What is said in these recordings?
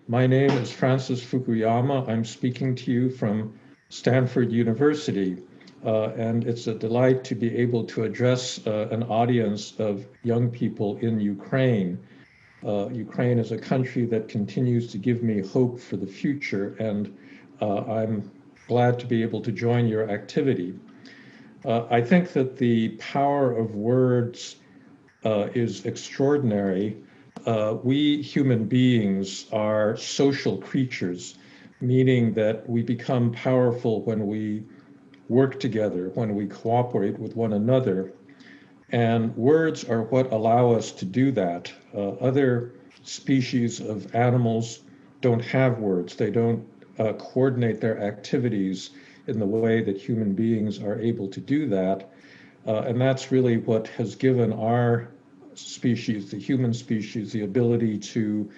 My name is Frensís Fukuyama. I'm speaking to you from Stanford University, and it's a delight to be able to address an audience of young people in Ukraine. Ukraine is a country that continues to give me hope for the future, and I'm glad to be able to join your activity. I think that the power of words is extraordinary. We human beings are social creatures, meaning that we become powerful when we work together, when we cooperate with one another. And words are what allow us to do that. Other species of animals don't have words. They don't coordinate their activities in the way that human beings are able to do that. And that's really what has given our species, the human species, the ability to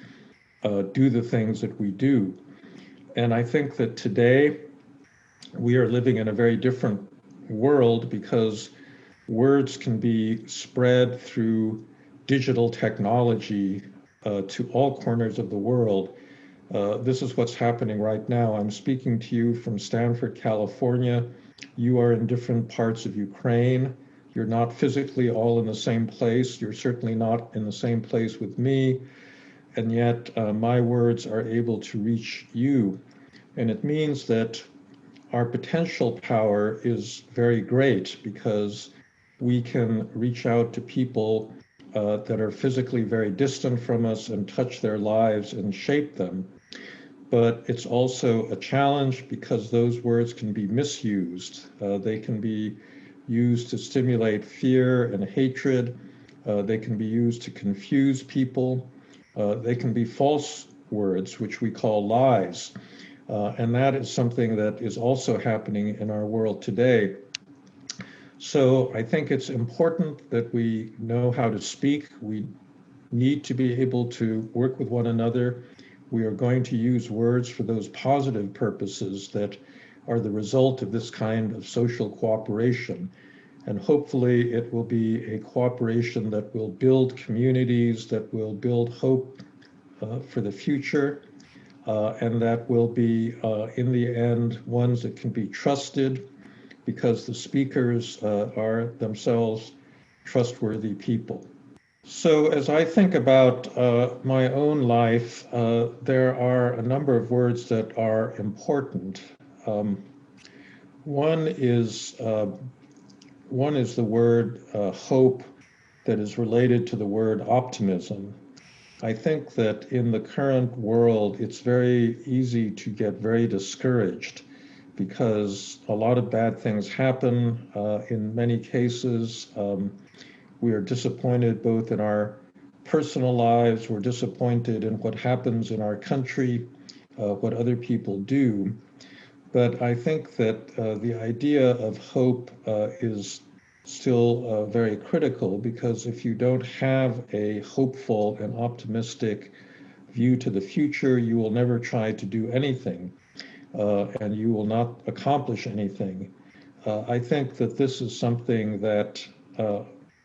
do the things that we do. And I think that today we are living in a very different world because words can be spread through digital technology to all corners of the world. This is what's happening right now. I'm speaking to you from Stanford, California. You are in different parts of Ukraine. You're not physically all in the same place. You're certainly not in the same place with me. And yet my words are able to reach you. And it means that our potential power is very great because we can reach out to people that are physically very distant from us and touch their lives and shape them. But it's also a challenge because those words can be misused. They can be used to stimulate fear and hatred. They can be used to confuse people. They can be false words, which we call lies. And that is something that is also happening in our world today. So I think it's important that we know how to speak. We need to be able to work with one another. We are going to use words for those positive purposes that are the result of this kind of social cooperation. And hopefully it will be a cooperation that will build communities, that will build hope for the future, and that will be, in the end, ones that can be trusted because the speakers are themselves trustworthy people. So as I think about my own life, there are a number of words that are important. One is the word hope that is related to the word optimism. I think that in the current world, it's very easy to get very discouraged because a lot of bad things happen. In many cases, we are disappointed both in our personal lives, we're disappointed in what happens in our country, what other people do. But I think that the idea of hope is still very critical because if you don't have a hopeful and optimistic view to the future, you will never try to do anything and you will not accomplish anything. I think that this is something that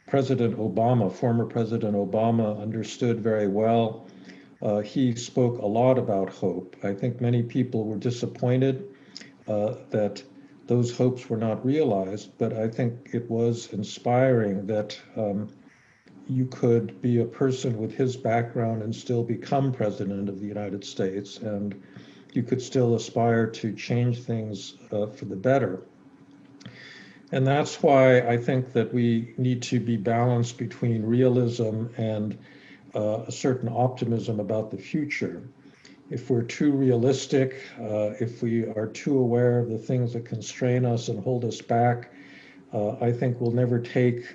President Obama, former President Obama, understood very well. He spoke a lot about hope. I think many people were disappointed that those hopes were not realized, but I think it was inspiring that you could be a person with his background and still become president of the United States, and you could still aspire to change things for the better. And that's why I think that we need to be balanced between realism and a certain optimism about the future. If we're too realistic, if we are too aware of the things that constrain us and hold us back, I think we'll never take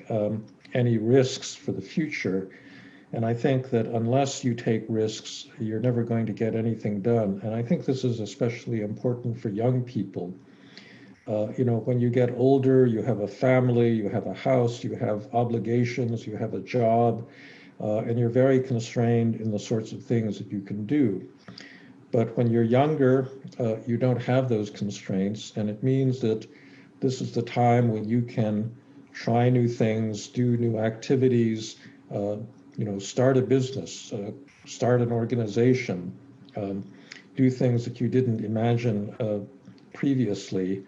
any risks for the future. And I think that unless you take risks, you're never going to get anything done. And I think this is especially important for young people. When you get older, you have a family, you have a house, you have obligations, you have a job, and you're very constrained in the sorts of things that you can do. But when you're younger, you don't have those constraints, and it means that this is the time when you can try new things, do new activities, start a business, start an organization, do things that you didn't imagine previously.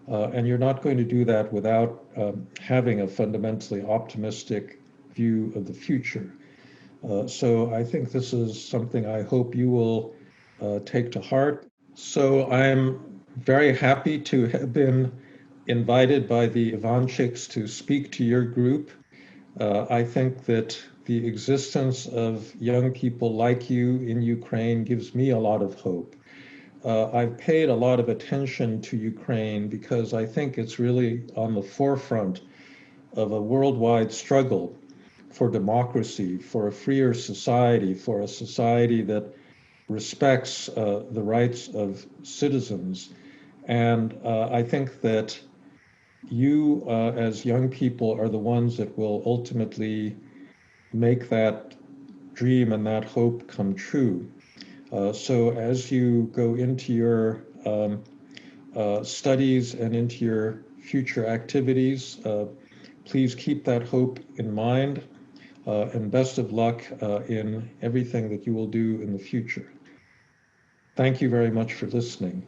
And you're not going to do that without having a fundamentally optimistic view of the future. So I think this is something I hope you will take to heart. So I'm very happy to have been invited by the Ivanchiks to speak to your group. I think that the existence of young people like you in Ukraine gives me a lot of hope. I've paid a lot of attention to Ukraine because I think it's really on the forefront of a worldwide struggle for democracy, for a freer society, for a society that respects the rights of citizens. And I think that you, as young people, are the ones that will ultimately make that dream and that hope come true. So as you go into your studies and into your future activities, please keep that hope in mind, and best of luck in everything that you will do in the future. Thank you very much for listening.